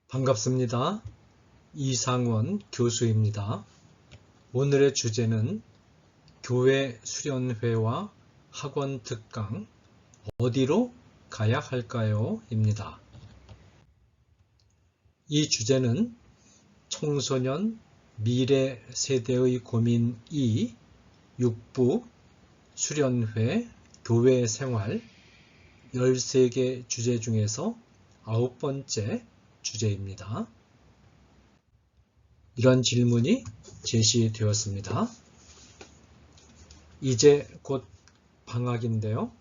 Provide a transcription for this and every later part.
반갑습니다. 이상원 교수입니다. 오늘의 주제는 교회 수련회와 학원 특강 어디로 가야 할까요? 입니다. 이 주제는 청소년 미래 세대의 고민 2 6부 수련회 교회 생활 13개 주제 중에서 9번째 주제입니다. 이런 질문이 제시되었습니다. 이제 곧 방학인데요.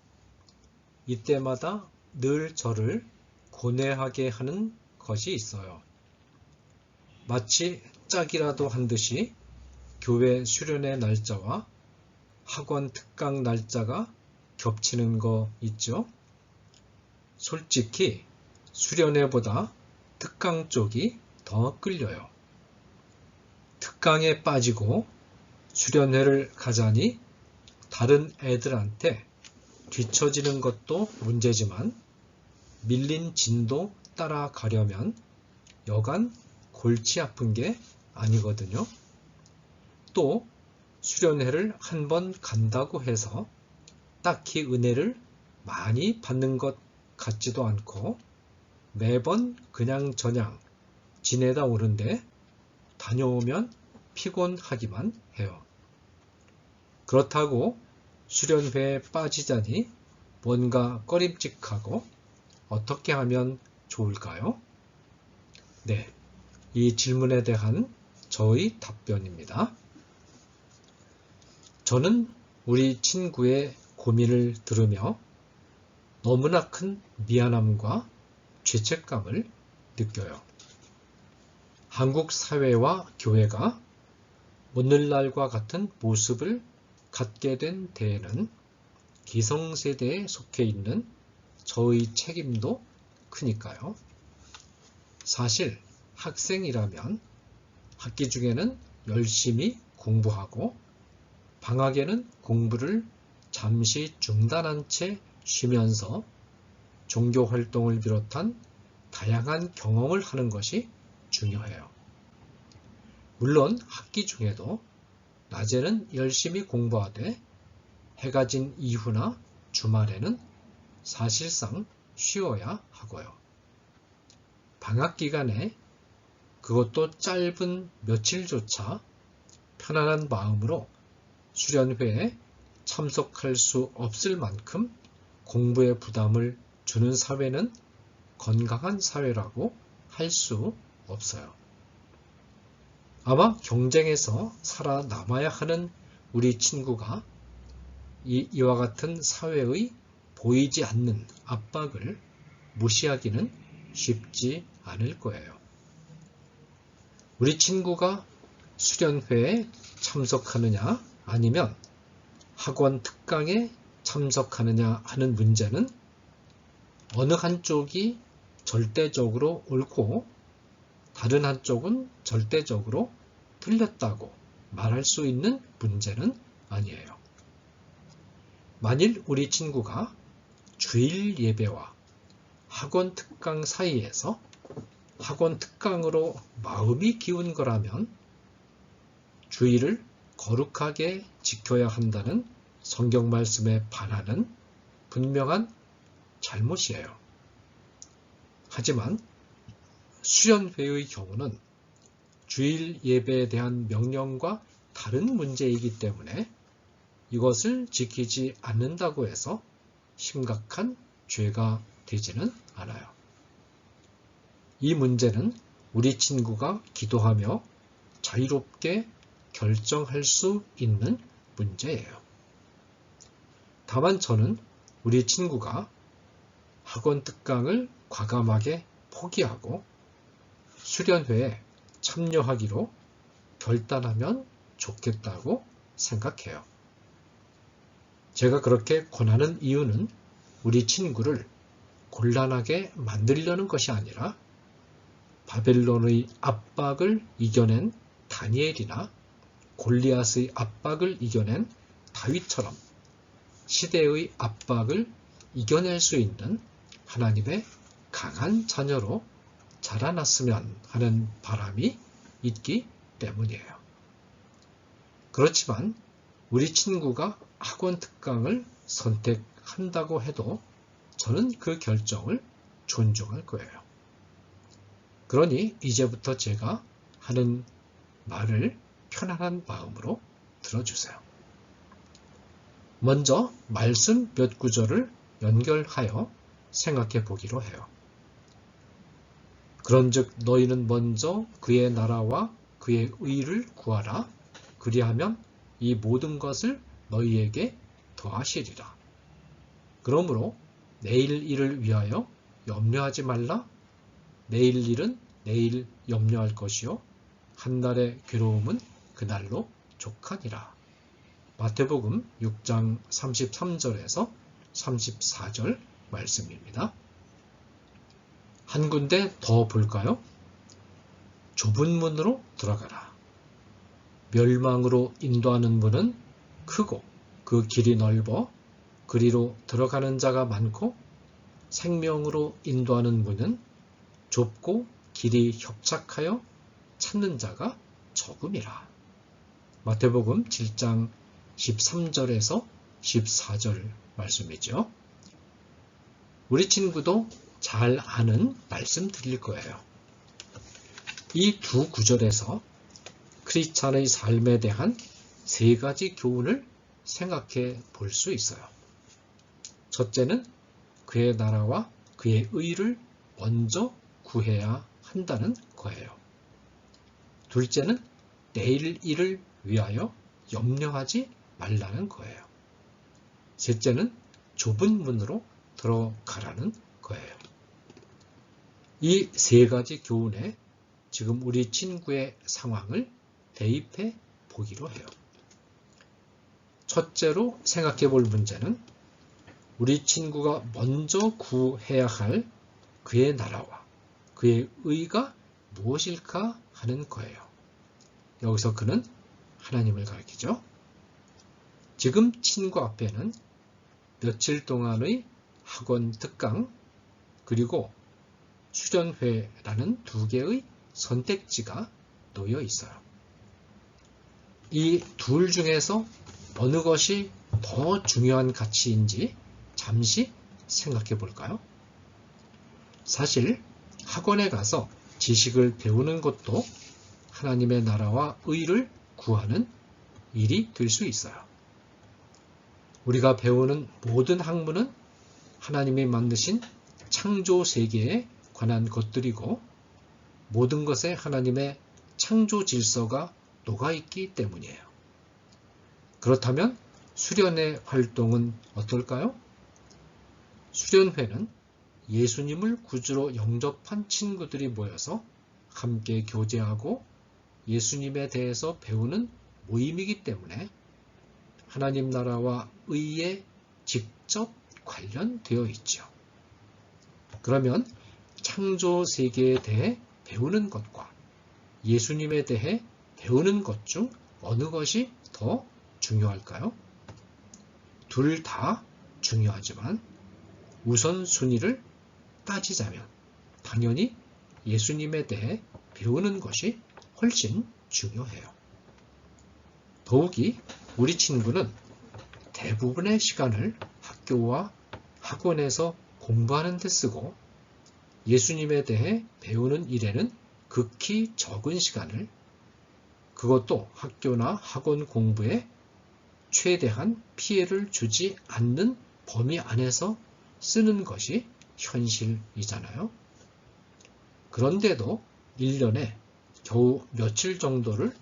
이때마다 늘 저를 고뇌하게 하는 것이 있어요. 마치 짝이라도 한 듯이 교회 수련회 날짜와 학원 특강 날짜가 겹치는 거 있죠? 솔직히 수련회보다 특강 쪽이 더 끌려요. 특강에 빠지고 수련회를 가자니 다른 애들한테 뒤처지는 것도 문제지만 밀린 진도 따라가려면 여간 골치 아픈 게 아니거든요. 또 수련회를 한 번 간다고 해서 딱히 은혜를 많이 받는 것 같지도 않고 매번 그냥저냥 지내다 오는데 다녀오면 피곤하기만 해요. 그렇다고 수련회에 빠지자니 뭔가 꺼림칙하고 어떻게 하면 좋을까요? 네, 이 질문에 대한 저의 답변입니다. 저는 우리 친구의 고민을 들으며 너무나 큰 미안함과 죄책감을 느껴요. 한국 사회와 교회가 오늘날과 같은 모습을 갖게 된 데에는 기성세대에 속해 있는 저의 책임도 크니까요. 사실 학생이라면 학기 중에는 열심히 공부하고 방학에는 공부를 잠시 중단한 채 쉬면서 종교 활동을 비롯한 다양한 경험을 하는 것이 중요해요. 물론 학기 중에도 낮에는 열심히 공부하되 해가 진 이후나 주말에는 사실상 쉬어야 하고요. 방학 기간에 그것도 짧은 며칠조차 편안한 마음으로 수련회에 참석할 수 없을 만큼 공부에 부담을 주는 사회는 건강한 사회라고 할 수 없어요. 아마 경쟁에서 살아남아야 하는 우리 친구가 이와 같은 사회의 보이지 않는 압박을 무시하기는 쉽지 않을 거예요. 우리 친구가 수련회에 참석하느냐 아니면 학원 특강에 참석하느냐 하는 문제는 어느 한쪽이 절대적으로 옳고 다른 한쪽은 절대적으로 틀렸다고 말할 수 있는 문제는 아니에요. 만일 우리 친구가 주일 예배와 학원 특강 사이에서 학원 특강으로 마음이 기운 거라면 주일을 거룩하게 지켜야 한다는 성경 말씀에 반하는 분명한 잘못이에요. 하지만 수련회의 경우는 주일 예배에 대한 명령과 다른 문제이기 때문에 이것을 지키지 않는다고 해서 심각한 죄가 되지는 않아요. 이 문제는 우리 친구가 기도하며 자유롭게 결정할 수 있는 문제예요. 다만 저는 우리 친구가 학원 특강을 과감하게 포기하고 수련회에 참여하기로 결단하면 좋겠다고 생각해요. 제가 그렇게 권하는 이유는 우리 친구를 곤란하게 만들려는 것이 아니라 바벨론의 압박을 이겨낸 다니엘이나 골리앗의 압박을 이겨낸 다윗처럼 시대의 압박을 이겨낼 수 있는 하나님의 강한 자녀로 자라났으면 하는 바람이 있기 때문이에요. 그렇지만 우리 친구가 학원 특강을 선택한다고 해도 저는 그 결정을 존중할 거예요. 그러니 이제부터 제가 하는 말을 편안한 마음으로 들어주세요. 먼저 말씀 몇 구절을 연결하여 생각해 보기로 해요. 그런즉 너희는 먼저 그의 나라와 그의 의를 구하라. 그리하면 이 모든 것을 너희에게 더하시리라. 그러므로 내일 일을 위하여 염려하지 말라. 내일 일은 내일 염려할 것이요 한날의 괴로움은 그날로 족하니라. 마태복음 6장 33절에서 34절 말씀입니다. 한 군데 더 볼까요? 좁은 문으로 들어가라. 멸망으로 인도하는 문은 크고 그 길이 넓어 그리로 들어가는 자가 많고 생명으로 인도하는 문은 좁고 길이 협착하여 찾는 자가 적음이라. 마태복음 7장 13절에서 14절 말씀이죠. 우리 친구도 잘 아는 말씀 드릴 거예요. 이 두 구절에서 크리스찬의 삶에 대한 세 가지 교훈을 생각해 볼 수 있어요. 첫째는 그의 나라와 그의 의를 먼저 구해야 한다는 거예요. 둘째는 내일 일을 위하여 염려하지 말라는 거예요. 셋째는 좁은 문으로 들어가라는 거예요. 이 세 가지 교훈에 지금 우리 친구의 상황을 대입해 보기로 해요. 첫째로 생각해 볼 문제는 우리 친구가 먼저 구해야 할 그의 나라와 그의 의가 무엇일까 하는 거예요. 여기서 그는 하나님을 가리키죠. 지금 친구 앞에는 며칠 동안의 학원 특강 그리고 수련회라는 두 개의 선택지가 놓여 있어요. 이 둘 중에서 어느 것이 더 중요한 가치인지 잠시 생각해 볼까요? 사실 학원에 가서 지식을 배우는 것도 하나님의 나라와 의를 구하는 일이 될 수 있어요. 우리가 배우는 모든 학문은 하나님이 만드신 창조 세계에 관한 것들이고 모든 것에 하나님의 창조 질서가 녹아있기 때문이에요. 그렇다면 수련회 활동은 어떨까요? 수련회는 예수님을 구주로 영접한 친구들이 모여서 함께 교제하고 예수님에 대해서 배우는 모임이기 때문에 하나님 나라와 의에 직접 관련되어 있죠. 그러면 창조 세계에 대해 배우는 것과 예수님에 대해 배우는 것 중 어느 것이 더 중요할까요? 둘 다 중요하지만 우선순위를 따지자면 당연히 예수님에 대해 배우는 것이 훨씬 중요해요. 더욱이 우리 친구는 대부분의 시간을 학교와 학원에서 공부하는 데 쓰고 예수님에 대해 배우는 일에는 극히 적은 시간을 그것도 학교나 학원 공부에 최대한 피해를 주지 않는 범위 안에서 쓰는 것이 현실이잖아요. 그런데도 1년에 겨우 며칠 정도를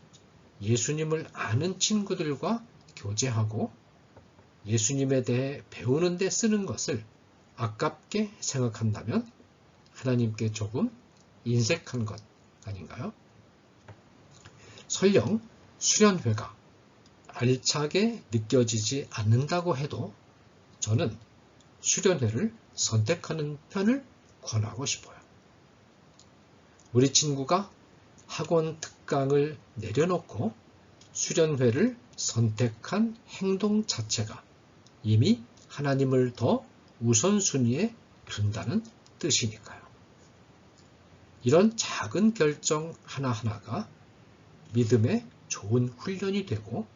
예수님을 아는 친구들과 교제하고 예수님에 대해 배우는 데 쓰는 것을 아깝게 생각한다면 하나님께 조금 인색한 것 아닌가요? 설령 수련회가 알차게 느껴지지 않는다고 해도 저는 수련회를 선택하는 편을 권하고 싶어요. 우리 친구가 학원 특강을 내려놓고 수련회를 선택한 행동 자체가 이미 하나님을 더 우선순위에 둔다는 뜻이니까요. 이런 작은 결정 하나하나가 믿음의 좋은 훈련이 되고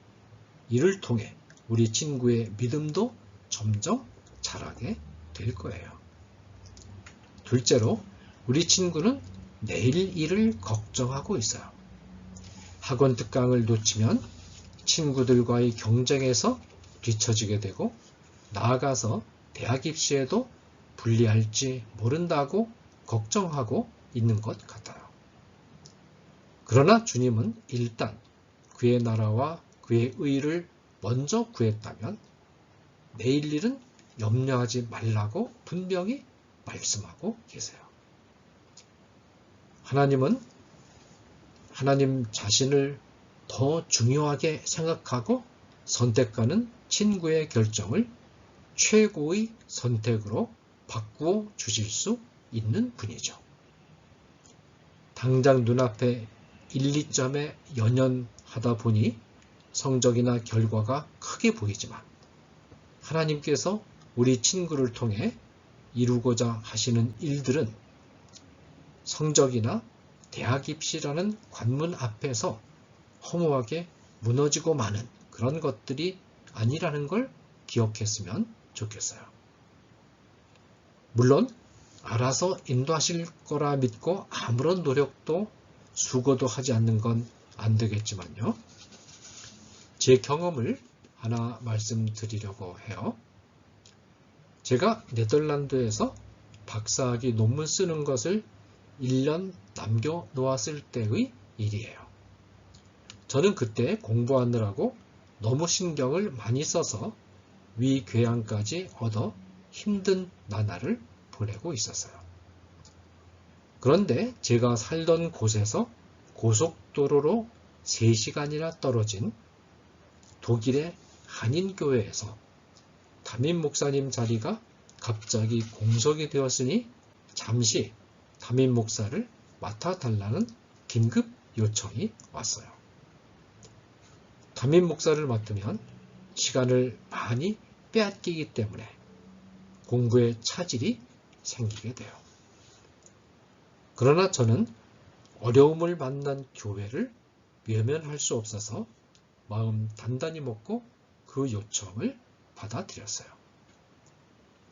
이를 통해 우리 친구의 믿음도 점점 자라게 될 거예요. 둘째로 우리 친구는 내일 일을 걱정하고 있어요. 학원 특강을 놓치면 친구들과의 경쟁에서 뒤처지게 되고 나아가서 대학 입시에도 불리할지 모른다고 걱정하고 있는 것 같아요. 그러나 주님은 일단 그의 나라와 그의 의를 먼저 구했다면 내일 일은 염려하지 말라고 분명히 말씀하고 계세요. 하나님은 하나님 자신을 더 중요하게 생각하고 선택하는 친구의 결정을 최고의 선택으로 바꾸어 주실 수 있는 분이죠. 당장 눈앞에 1, 2점에 연연하다 보니 성적이나 결과가 크게 보이지만 하나님께서 우리 친구를 통해 이루고자 하시는 일들은 성적이나 대학 입시라는 관문 앞에서 허무하게 무너지고 마는 그런 것들이 아니라는 걸 기억했으면 좋겠어요. 물론 알아서 인도하실 거라 믿고 아무런 노력도 수고도 하지 않는 건 안 되겠지만요. 제 경험을 하나 말씀드리려고 해요. 제가 네덜란드에서 박사학위 논문 쓰는 것을 1년 남겨놓았을 때의 일이에요. 저는 그때 공부하느라고 너무 신경을 많이 써서 위궤양까지 얻어 힘든 나날을 보내고 있었어요. 그런데 제가 살던 곳에서 고속도로로 3시간이나 떨어진 독일의 한인교회에서 담임 목사님 자리가 갑자기 공석이 되었으니 잠시 담임 목사를 맡아달라는 긴급 요청이 왔어요. 담임 목사를 맡으면 시간을 많이 빼앗기기 때문에 공부에 차질이 생기게 돼요. 그러나 저는 어려움을 만난 교회를 외면할 수 없어서 마음 단단히 먹고 그 요청을 받아들였어요.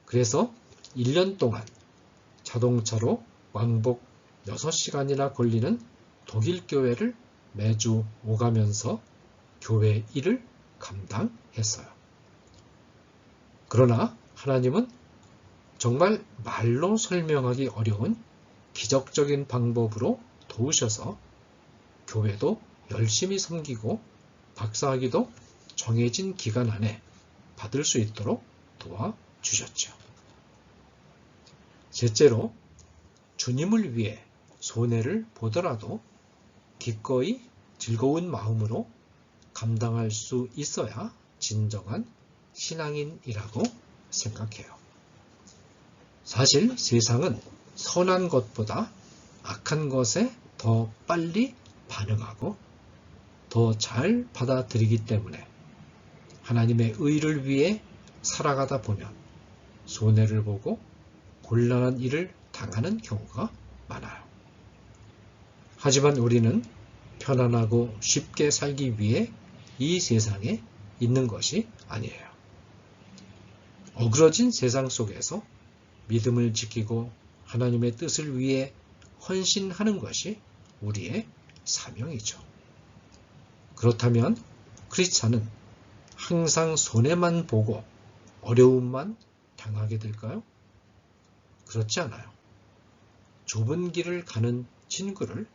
그래서 1년 동안 자동차로 왕복 6시간이나 걸리는 독일 교회를 매주 오가면서 교회 일을 감당했어요. 그러나 하나님은 정말 말로 설명하기 어려운 기적적인 방법으로 도우셔서 교회도 열심히 섬기고 박사학위도 정해진 기간 안에 받을 수 있도록 도와주셨죠. 셋째로 주님을 위해 손해를 보더라도 기꺼이 즐거운 마음으로 감당할 수 있어야 진정한 신앙인이라고 생각해요. 사실 세상은 선한 것보다 악한 것에 더 빨리 반응하고 더 잘 받아들이기 때문에 하나님의 의를 위해 살아가다 보면 손해를 보고 곤란한 일을 당하는 경우가 많아요. 하지만 우리는 편안하고 쉽게 살기 위해 이 세상에 있는 것이 아니에요. 어그러진 세상 속에서 믿음을 지키고 하나님의 뜻을 위해 헌신하는 것이 우리의 사명이죠. 그렇다면 크리스찬은 항상 손해만 보고 어려움만 당하게 될까요? 그렇지 않아요. 좁은 길을 가는 친구를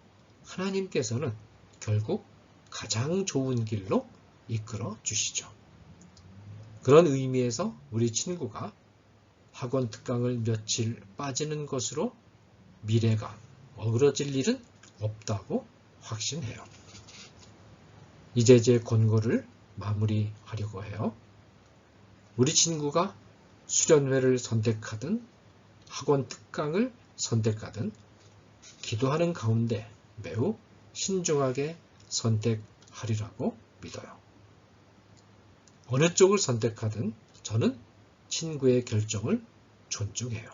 하나님께서는 결국 가장 좋은 길로 이끌어 주시죠. 그런 의미에서 우리 친구가 학원 특강을 며칠 빠지는 것으로 미래가 어그러질 일은 없다고 확신해요. 이제 제 권고를 마무리하려고 해요. 우리 친구가 수련회를 선택하든 학원 특강을 선택하든 기도하는 가운데 매우 신중하게 선택하리라고 믿어요. 어느 쪽을 선택하든 저는 친구의 결정을 존중해요.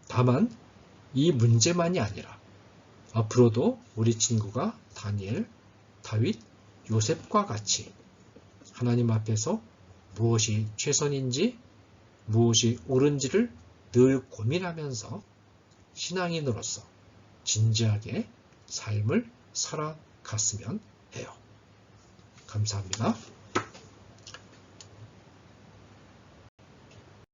다만 이 문제만이 아니라 앞으로도 우리 친구가 다니엘, 다윗, 요셉과 같이 하나님 앞에서 무엇이 최선인지 무엇이 옳은지를 늘 고민하면서 신앙인으로서 진지하게 삶을 살아갔으면 해요. 감사합니다.